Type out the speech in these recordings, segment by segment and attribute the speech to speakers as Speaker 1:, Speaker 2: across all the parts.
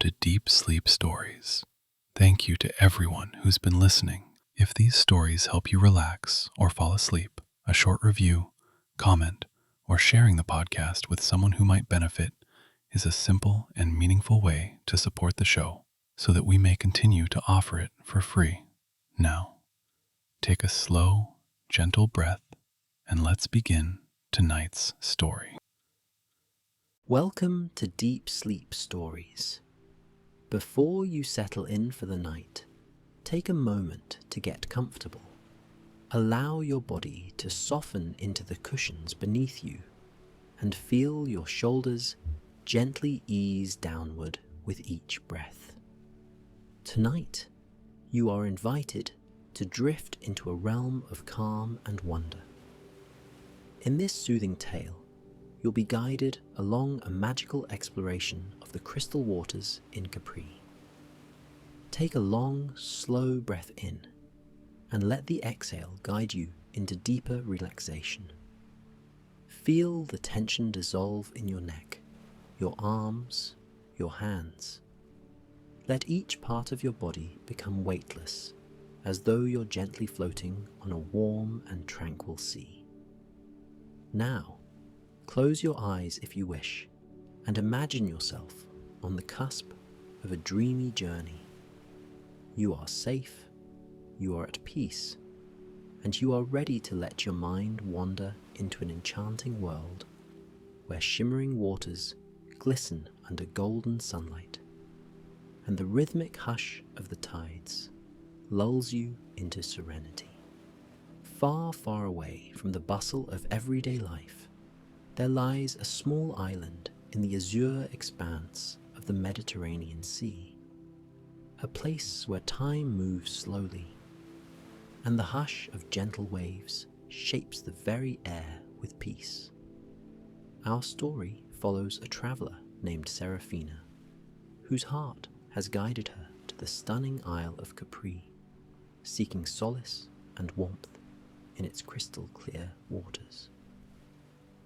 Speaker 1: to Deep Sleep Stories. Thank you to everyone who's been listening. If these stories help you relax or fall asleep, a short review, comment, or sharing the podcast with someone who might benefit is a simple and meaningful way to support the show so that we may continue to offer it for free. Now, take a slow, gentle breath and let's begin tonight's story.
Speaker 2: Welcome to Deep Sleep Stories. Before you settle in for the night, take a moment to get comfortable. Allow your body to soften into the cushions beneath you and feel your shoulders gently ease downward with each breath. Tonight, you are invited to drift into a realm of calm and wonder. In this soothing tale, you'll be guided along a magical exploration of the crystal waters in Capri. Take a long, slow breath in and let the exhale guide you into deeper relaxation. Feel the tension dissolve in your neck, your arms, your hands. Let each part of your body become weightless, as though you're gently floating on a warm and tranquil sea. Now, close your eyes if you wish, and imagine yourself on the cusp of a dreamy journey. You are safe, you are at peace, and you are ready to let your mind wander into an enchanting world where shimmering waters glisten under golden sunlight, and the rhythmic hush of the tides lulls you into serenity. Far, far away from the bustle of everyday life, there lies a small island in the azure expanse of the Mediterranean Sea, a place where time moves slowly, and the hush of gentle waves shapes the very air with peace. Our story follows a traveller named Serafina, whose heart has guided her to the stunning Isle of Capri, seeking solace and warmth in its crystal clear waters.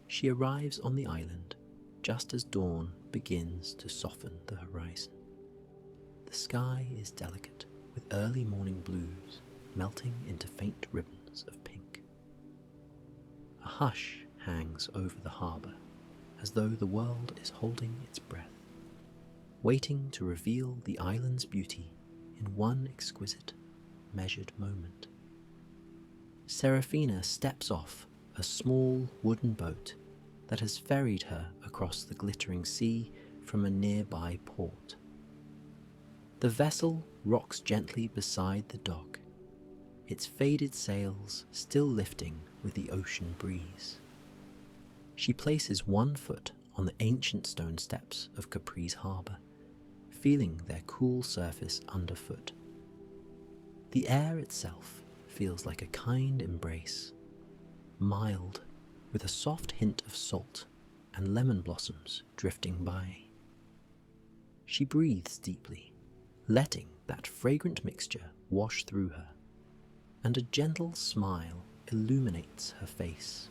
Speaker 2: She arrives on the island just as dawn begins to soften the horizon. The sky is delicate, with early morning blues melting into faint ribbons of pink. A hush hangs over the harbour, as though the world is holding its breath, waiting to reveal the island's beauty in one exquisite, measured moment. Serafina steps off a small wooden boat that has ferried her across the glittering sea from a nearby port. The vessel rocks gently beside the dock, its faded sails still lifting with the ocean breeze. She places one foot on the ancient stone steps of Capri's harbour, feeling their cool surface underfoot. The air itself feels like a kind embrace, mild, with a soft hint of salt and lemon blossoms drifting by. She breathes deeply, letting that fragrant mixture wash through her, and a gentle smile illuminates her face.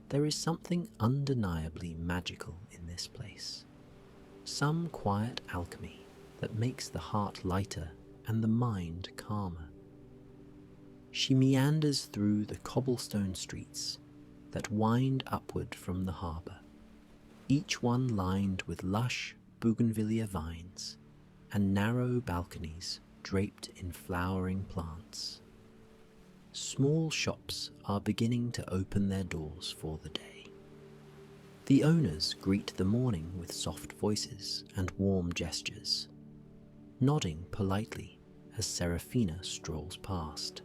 Speaker 2: There is something undeniably magical in this place, some quiet alchemy that makes the heart lighter and the mind calmer. She meanders through the cobblestone streets that wind upward from the harbour, each one lined with lush bougainvillea vines and narrow balconies draped in flowering plants. Small shops are beginning to open their doors for the day. The owners greet the morning with soft voices and warm gestures, nodding politely as Serafina strolls past.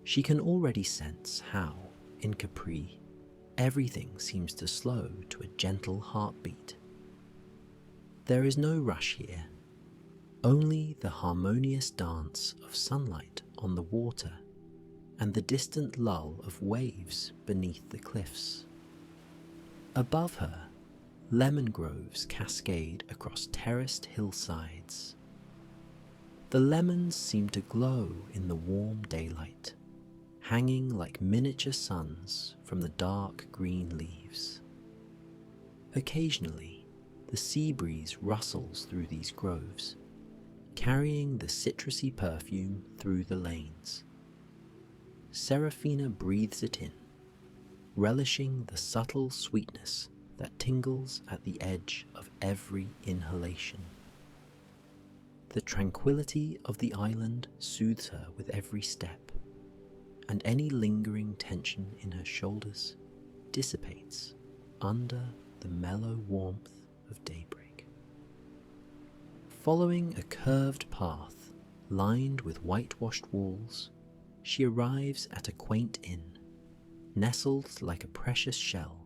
Speaker 2: She can already sense how, in Capri, everything seems to slow to a gentle heartbeat. There is no rush here, only the harmonious dance of sunlight on the water and the distant lull of waves beneath the cliffs. Above her, lemon groves cascade across terraced hillsides. The lemons seem to glow in the warm daylight, hanging like miniature suns from the dark green leaves. Occasionally, The sea breeze rustles through these groves, carrying the citrusy perfume through the lanes. Serafina breathes it in, relishing the subtle sweetness that tingles at the edge of every inhalation. The tranquility of the island soothes her with every step, and any lingering tension in her shoulders dissipates under the mellow warmth of daybreak. Following a curved path lined with whitewashed walls, she arrives at a quaint inn, nestled like a precious shell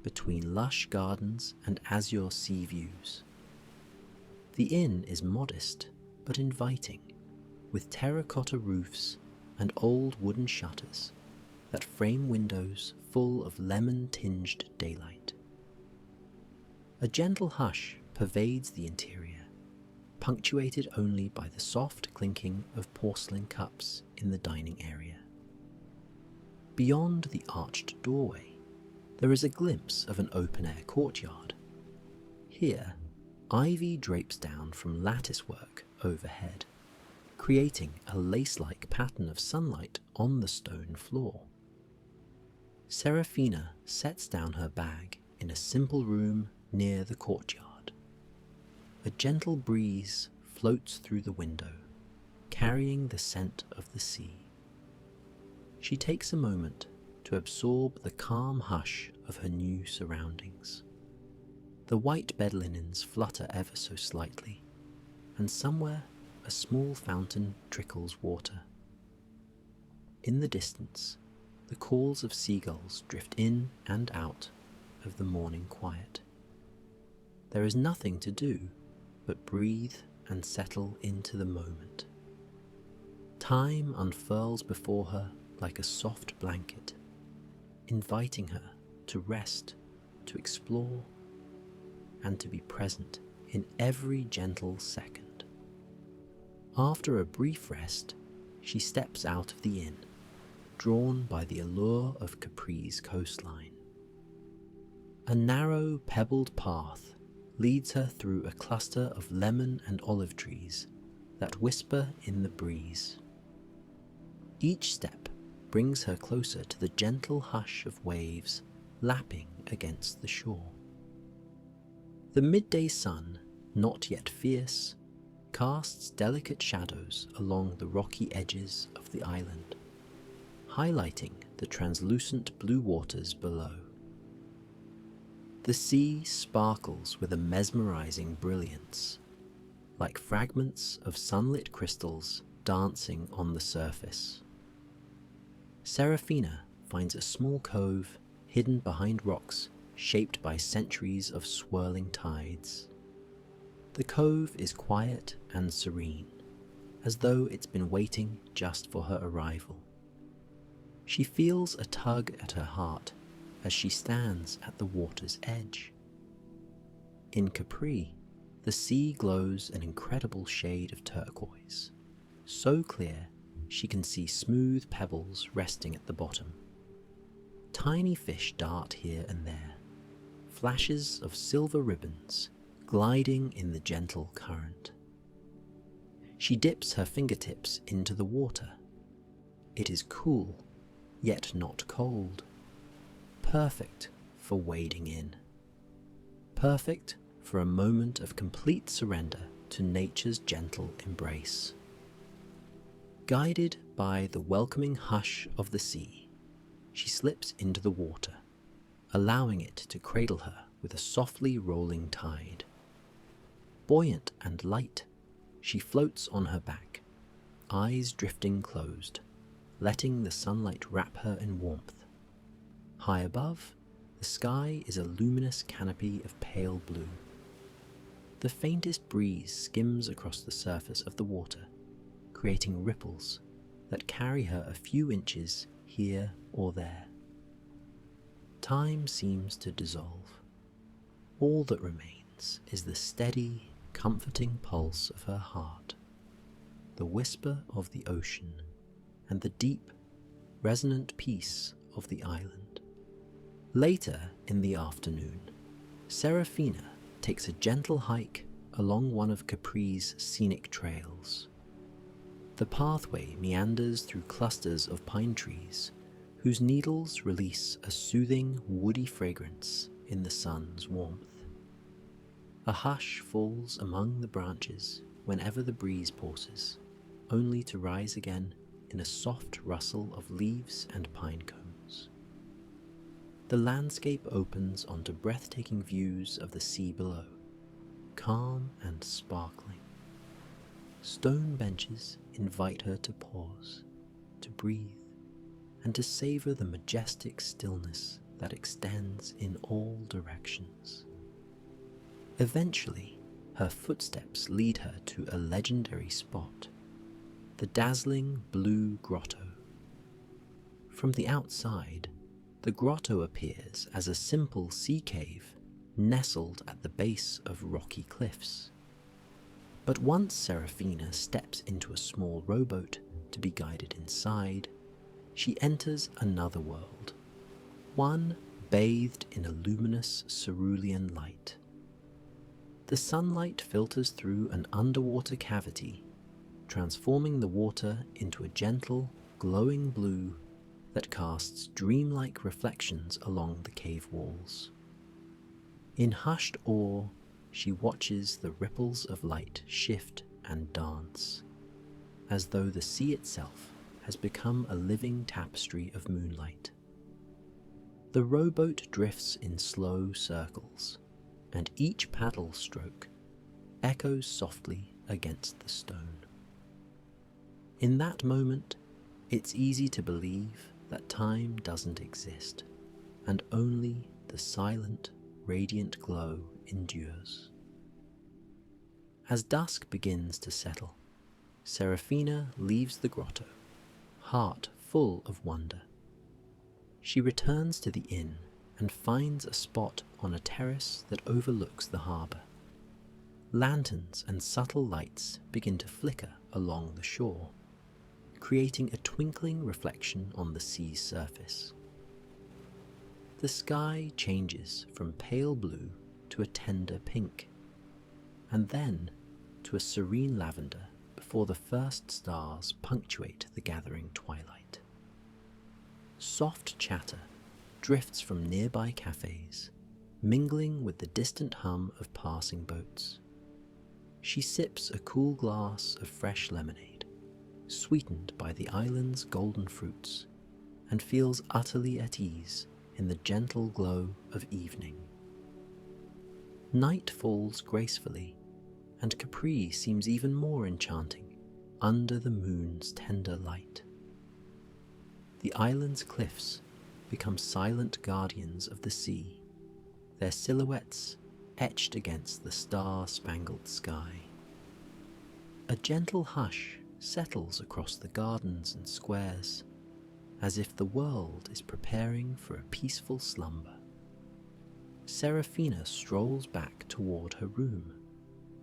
Speaker 2: between lush gardens and azure sea views. The inn is modest but inviting, with terracotta roofs and old wooden shutters that frame windows full of lemon-tinged daylight. A gentle hush pervades the interior, punctuated only by the soft clinking of porcelain cups in the dining area. Beyond the arched doorway, there is a glimpse of an open-air courtyard. Here, ivy drapes down from latticework overhead, creating a lace-like pattern of sunlight on the stone floor. Serafina sets down her bag in a simple room near the courtyard. A gentle breeze floats through the window, carrying the scent of the sea. She takes a moment to absorb the calm hush of her new surroundings. The white bed linens flutter ever so slightly, and somewhere a small fountain trickles water. In the distance, the calls of seagulls drift in and out of the morning quiet. There is nothing to do but breathe and settle into the moment. Time unfurls before her like a soft blanket, inviting her to rest, to explore, and to be present in every gentle second. After a brief rest, she steps out of the inn, drawn by the allure of Capri's coastline. A narrow, pebbled path leads her through a cluster of lemon and olive trees that whisper in the breeze. Each step brings her closer to the gentle hush of waves lapping against the shore. The midday sun, not yet fierce, casts delicate shadows along the rocky edges of the island, highlighting the translucent blue waters below. The sea sparkles with a mesmerizing brilliance, like fragments of sunlit crystals dancing on the surface. Serafina finds a small cove hidden behind rocks shaped by centuries of swirling tides. The cove is quiet and serene, as though it's been waiting just for her arrival. She feels a tug at her heart as she stands at the water's edge. In Capri, the sea glows an incredible shade of turquoise, so clear she can see smooth pebbles resting at the bottom. Tiny fish dart here and there, flashes of silver ribbons gliding in the gentle current. She dips her fingertips into the water. It is cool, yet not cold. Perfect for wading in. Perfect for a moment of complete surrender to nature's gentle embrace. Guided by the welcoming hush of the sea, she slips into the water, allowing it to cradle her with a softly rolling tide. Buoyant and light, she floats on her back, eyes drifting closed, letting the sunlight wrap her in warmth. High above, the sky is a luminous canopy of pale blue. The faintest breeze skims across the surface of the water, creating ripples that carry her a few inches here or there. Time seems to dissolve. All that remains is the steady, comforting pulse of her heart, the whisper of the ocean, and the deep, resonant peace of the island. Later in the afternoon, Serafina takes a gentle hike along one of Capri's scenic trails. The pathway meanders through clusters of pine trees, whose needles release a soothing, woody fragrance in the sun's warmth. A hush falls among the branches whenever the breeze pauses, only to rise again in a soft rustle of leaves and pine cones. The landscape opens onto breathtaking views of the sea below, calm and sparkling. Stone benches invite her to pause, to breathe, and to savor the majestic stillness that extends in all directions. Eventually, her footsteps lead her to a legendary spot, the dazzling Blue Grotto. From the outside, the grotto appears as a simple sea cave nestled at the base of rocky cliffs. But once Serafina steps into a small rowboat to be guided inside, she enters another world, one bathed in a luminous cerulean light. The sunlight filters through an underwater cavity, transforming the water into a gentle, glowing blue that casts dreamlike reflections along the cave walls. In hushed awe, she watches the ripples of light shift and dance, as though the sea itself has become a living tapestry of moonlight. The rowboat drifts in slow circles, and each paddle stroke echoes softly against the stone. In that moment, it's easy to believe that time doesn't exist, and only the silent, radiant glow endures. As dusk begins to settle, Serafina leaves the grotto, heart full of wonder. She returns to the inn and finds a spot on a terrace that overlooks the harbour. Lanterns and subtle lights begin to flicker along the shore, creating a twinkling reflection on the sea's surface. The sky changes from pale blue to a tender pink, and then to a serene lavender before the first stars punctuate the gathering twilight. Soft chatter drifts from nearby cafes, mingling with the distant hum of passing boats. She sips a cool glass of fresh lemonade, sweetened by the island's golden fruits, and feels utterly at ease in the gentle glow of evening. Night falls gracefully, and Capri seems even more enchanting under the moon's tender light. The island's cliffs become silent guardians of the sea, their silhouettes etched against the star-spangled sky. A gentle hush settles across the gardens and squares, as if the world is preparing for a peaceful slumber. Serafina strolls back toward her room,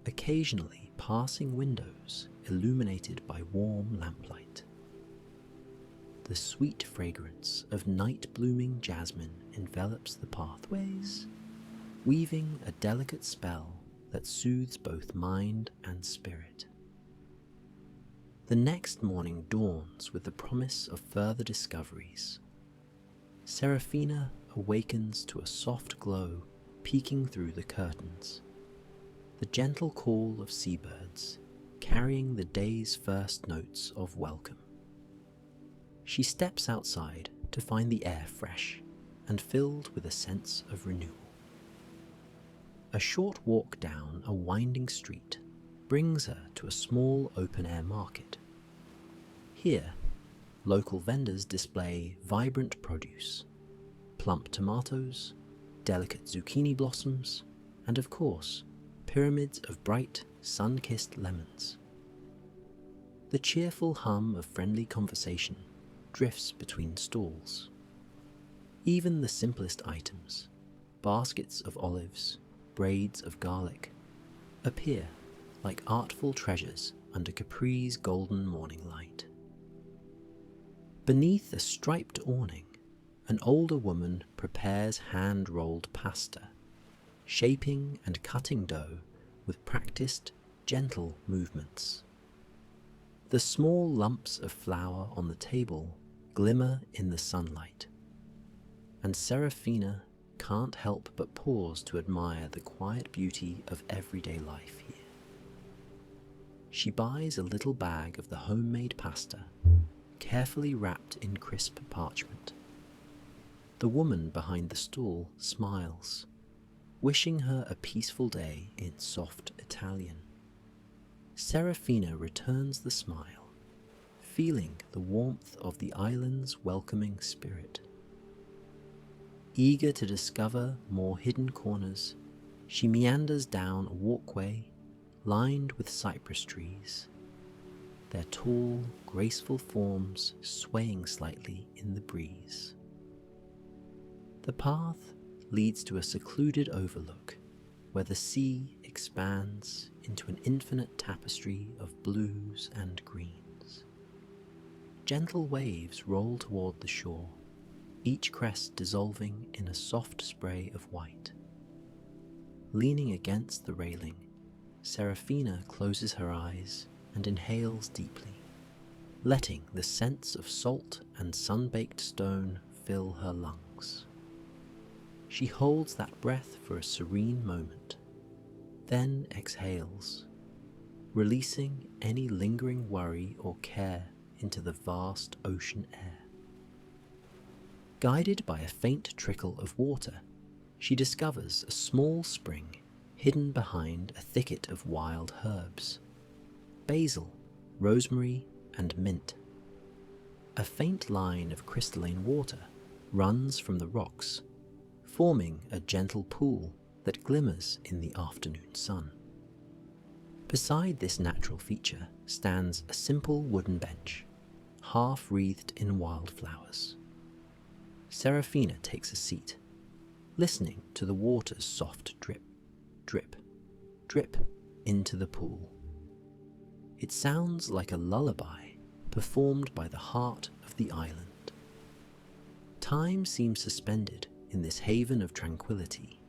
Speaker 2: occasionally passing windows illuminated by warm lamplight. The sweet fragrance of night-blooming jasmine envelops the pathways, weaving a delicate spell that soothes both mind and spirit. The next morning dawns with the promise of further discoveries. Serafina awakens to a soft glow peeking through the curtains, the gentle call of seabirds carrying the day's first notes of welcome. She steps outside to find the air fresh and filled with a sense of renewal. A short walk down a winding street brings her to a small open-air market. Here, local vendors display vibrant produce, plump tomatoes, delicate zucchini blossoms, and of course, pyramids of bright, sun-kissed lemons. The cheerful hum of friendly conversation drifts between stalls. Even the simplest items, baskets of olives, braids of garlic, appear like artful treasures under Capri's golden morning light. Beneath a striped awning, an older woman prepares hand-rolled pasta. shaping and cutting dough with practiced, gentle movements. The small lumps of flour on the table glimmer in the sunlight, and Serafina can't help but pause to admire the quiet beauty of everyday life here. She buys a little bag of the homemade pasta, carefully wrapped in crisp parchment. The woman behind the stall smiles, wishing her a peaceful day in soft Italian. Serafina returns the smile, feeling the warmth of the island's welcoming spirit. Eager to discover more hidden corners, she meanders down a walkway lined with cypress trees, their tall, graceful forms swaying slightly in the breeze. The path leads to a secluded overlook where the sea expands into an infinite tapestry of blues and greens. Gentle waves roll toward the shore, each crest dissolving in a soft spray of white. Leaning against the railing, Serafina closes her eyes and inhales deeply, letting the scents of salt and sun-baked stone fill her lungs. She holds that breath for a serene moment, then exhales, releasing any lingering worry or care into the vast ocean air. Guided by a faint trickle of water, she discovers a small spring hidden behind a thicket of wild herbs: basil, rosemary, and mint. A faint line of crystalline water runs from the rocks, forming a gentle pool that glimmers in the afternoon sun. Beside this natural feature stands a simple wooden bench, half wreathed in wildflowers. Serafina takes a seat, listening to the water's soft drip, drip, drip into the pool. It sounds like a lullaby performed by the heart of the island. Time seems suspended in this haven of tranquility,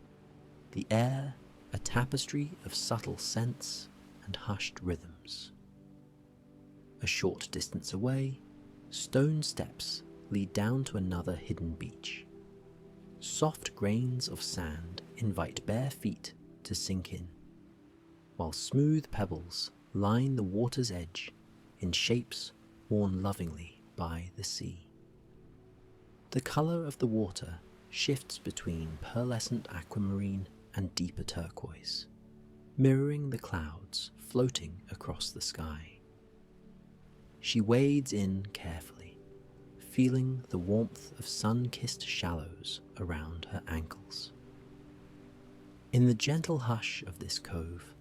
Speaker 2: the air a tapestry of subtle scents and hushed rhythms. A short distance away, stone steps lead down to another hidden beach. Soft grains of sand invite bare feet to sink in, while smooth pebbles line the water's edge in shapes worn lovingly by the sea. The colour of the water shifts between pearlescent aquamarine and deeper turquoise, mirroring the clouds floating across the sky. She wades in carefully, feeling the warmth of sun-kissed shallows around her ankles. In the gentle hush of this cove,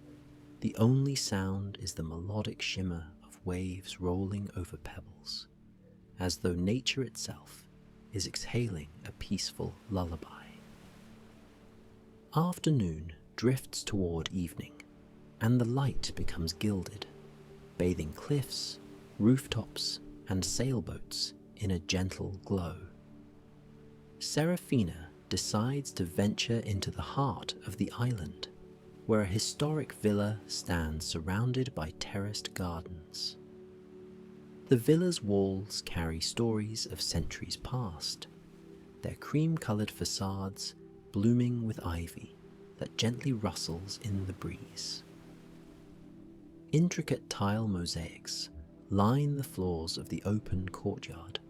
Speaker 2: the only sound is the melodic shimmer of waves rolling over pebbles, as though nature itself is exhaling a peaceful lullaby. Afternoon drifts toward evening, and the light becomes gilded, bathing cliffs, rooftops, and sailboats in a gentle glow. Serafina decides to venture into the heart of the island, where a historic villa stands surrounded by terraced gardens. The villa's walls carry stories of centuries past, their cream-coloured facades blooming with ivy that gently rustles in the breeze. Intricate tile mosaics line the floors of the open courtyard,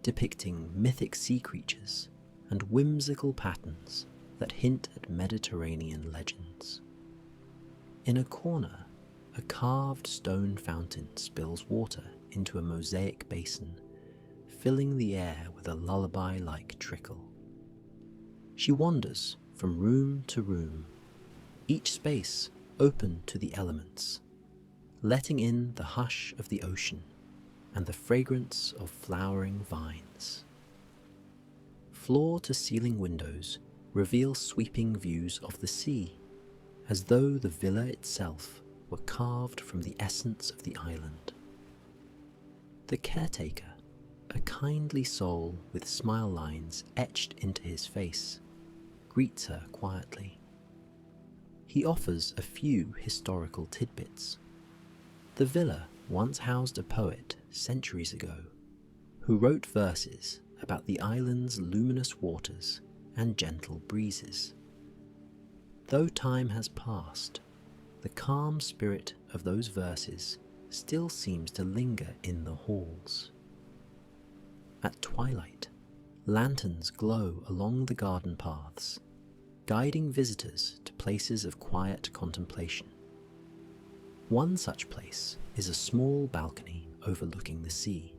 Speaker 2: depicting mythic sea creatures and whimsical patterns that hint at Mediterranean legends. In a corner, a carved stone fountain spills water into a mosaic basin, filling the air with a lullaby-like trickle. She wanders from room to room, each space open to the elements, letting in the hush of the ocean and the fragrance of flowering vines. Floor-to-ceiling windows reveal sweeping views of the sea, as though the villa itself were carved from the essence of the island. The caretaker, a kindly soul with smile lines etched into his face, greets her quietly, he offers a few historical tidbits. The villa once housed a poet centuries ago who wrote verses about the island's luminous waters and gentle breezes. Though time has passed, the calm spirit of those verses still seems to linger in the halls. At twilight, lanterns glow along the garden paths, guiding visitors to places of quiet contemplation. One such place is a small balcony overlooking the sea,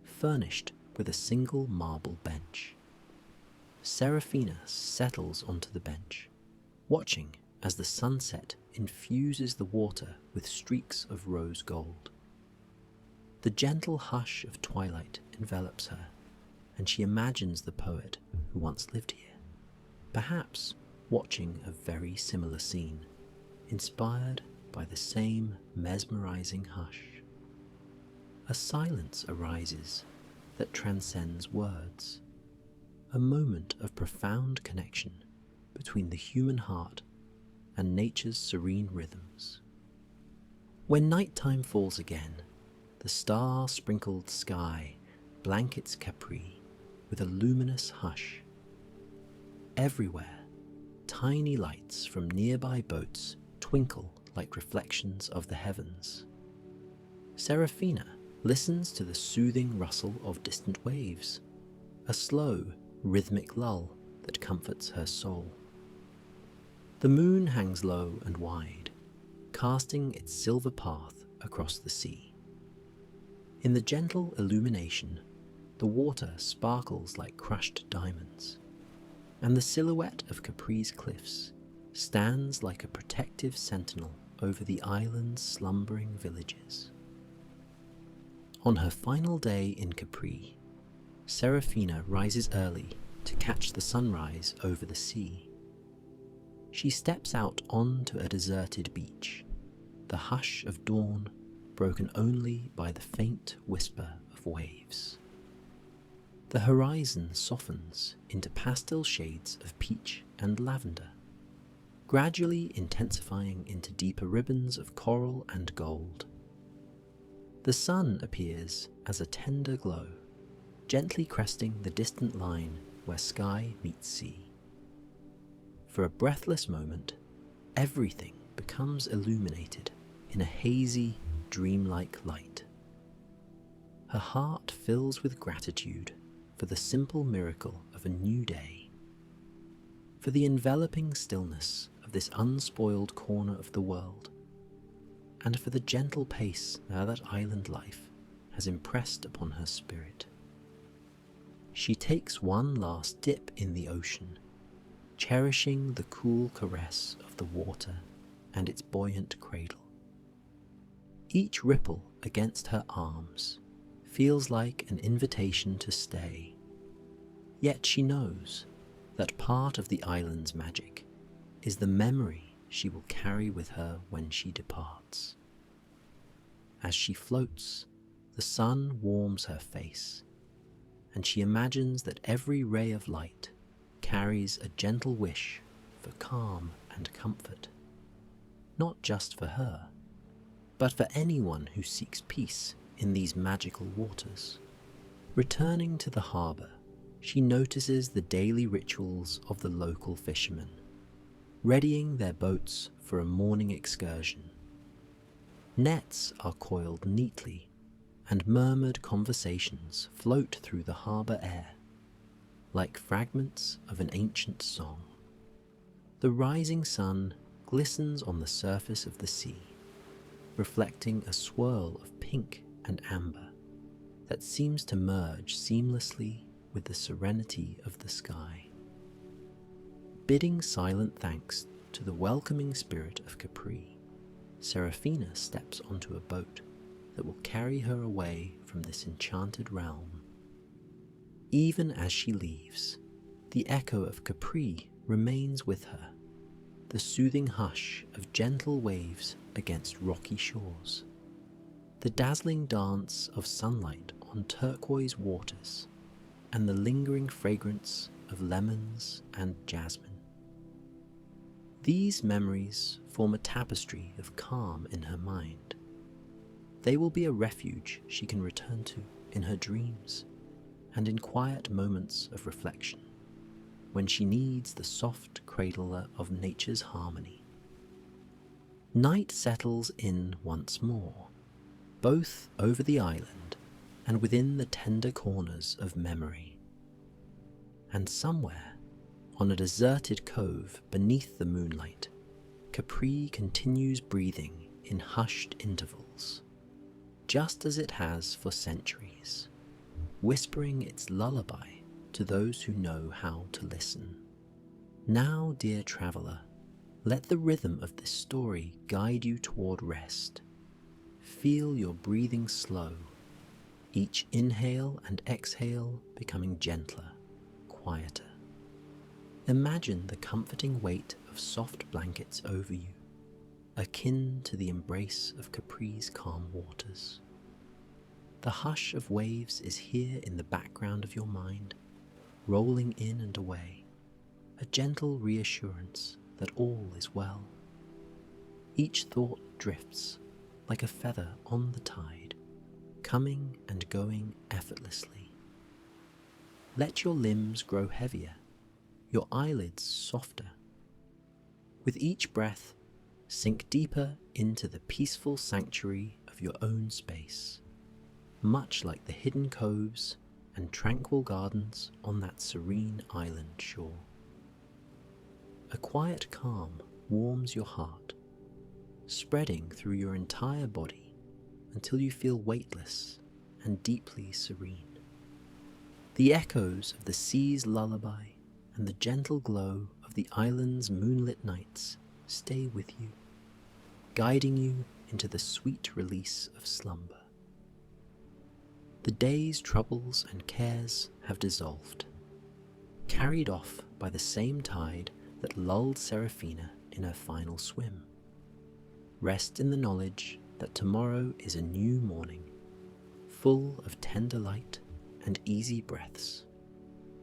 Speaker 2: furnished with a single marble bench. Serafina settles onto the bench, watching as the sunset infuses the water with streaks of rose gold. The gentle hush of twilight envelops her, and she imagines the poet who once lived here, perhaps watching a very similar scene, inspired by the same mesmerizing hush. A silence arises that transcends words, a moment of profound connection between the human heart and nature's serene rhythms. When nighttime falls again, the star-sprinkled sky blankets Capri with a luminous hush. Everywhere, tiny lights from nearby boats twinkle like reflections of the heavens. Serafina listens to the soothing rustle of distant waves, a slow, rhythmic lull that comforts her soul. The moon hangs low and wide, casting its silver path across the sea. In the gentle illumination, the water sparkles like crushed diamonds, and the silhouette of Capri's cliffs stands like a protective sentinel over the island's slumbering villages. On her final day in Capri, Serafina rises early to catch the sunrise over the sea. She steps out onto a deserted beach, the hush of dawn broken only by the faint whisper of waves. The horizon softens into pastel shades of peach and lavender, gradually intensifying into deeper ribbons of coral and gold. The sun appears as a tender glow, gently cresting the distant line where sky meets sea. For a breathless moment, everything becomes illuminated in a hazy, dreamlike light. Her heart fills with gratitude for the simple miracle of a new day, for the enveloping stillness of this unspoiled corner of the world, and for the gentle pace that island life has impressed upon her spirit. She takes one last dip in the ocean, cherishing the cool caress of the water and its buoyant cradle. Each ripple against her arms feels like an invitation to stay, yet she knows that part of the island's magic is the memory she will carry with her when she departs. As she floats, the sun warms her face, and she imagines that every ray of light carries a gentle wish for calm and comfort, not just for her, but for anyone who seeks peace in these magical waters. Returning to the harbour, she notices the daily rituals of the local fishermen, readying their boats for a morning excursion. Nets are coiled neatly, and murmured conversations float through the harbour air, like fragments of an ancient song. The rising sun glistens on the surface of the sea, reflecting a swirl of pink and amber that seems to merge seamlessly with the serenity of the sky. Bidding silent thanks to the welcoming spirit of Capri, Serafina steps onto a boat that will carry her away from this enchanted realm. Even as she leaves, the echo of Capri remains with her, the soothing hush of gentle waves against rocky shores, the dazzling dance of sunlight on turquoise waters, and the lingering fragrance of lemons and jasmine. These memories form a tapestry of calm in her mind. They will be a refuge she can return to in her dreams and in quiet moments of reflection, when she needs the soft cradle of nature's harmony. Night settles in once more, both over the island and within the tender corners of memory. And somewhere, on a deserted cove beneath the moonlight, Capri continues breathing in hushed intervals, just as it has for centuries, whispering its lullaby to those who know how to listen. Now, dear traveller, let the rhythm of this story guide you toward rest. Feel your breathing slow, each inhale and exhale becoming gentler, quieter. Imagine the comforting weight of soft blankets over you, akin to the embrace of Capri's calm waters. The hush of waves is here in the background of your mind, rolling in and away, a gentle reassurance that all is well. Each thought drifts like a feather on the tide, coming and going effortlessly. Let your limbs grow heavier, your eyelids softer. With each breath, sink deeper into the peaceful sanctuary of your own space, much like the hidden coves and tranquil gardens on that serene island shore. A quiet calm warms your heart, spreading through your entire body until you feel weightless and deeply serene. The echoes of the sea's lullaby and the gentle glow of the island's moonlit nights stay with you, guiding you into the sweet release of slumber. The day's troubles and cares have dissolved, carried off by the same tide that lulled Seraphina in her final swim. Rest in the knowledge that tomorrow is a new morning, full of tender light and easy breaths.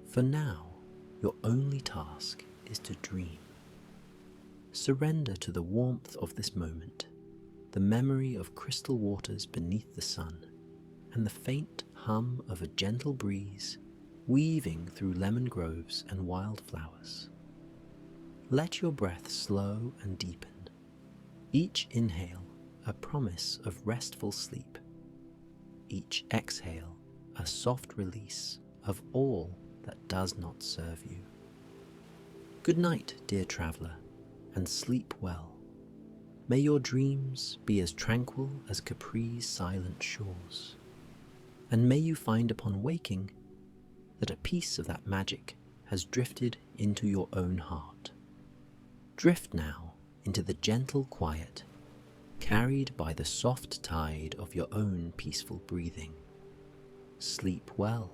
Speaker 2: For now, your only task is to dream. Surrender to the warmth of this moment, the memory of crystal waters beneath the sun, and the faint hum of a gentle breeze weaving through lemon groves and wildflowers. Let your breath slow and deepen, each inhale a promise of restful sleep, each exhale a soft release of all that does not serve you. Good night, dear traveller, and sleep well. May your dreams be as tranquil as Capri's silent shores, and may you find upon waking that a piece of that magic has drifted into your own heart. Drift now into the gentle quiet, carried by the soft tide of your own peaceful breathing. Sleep well.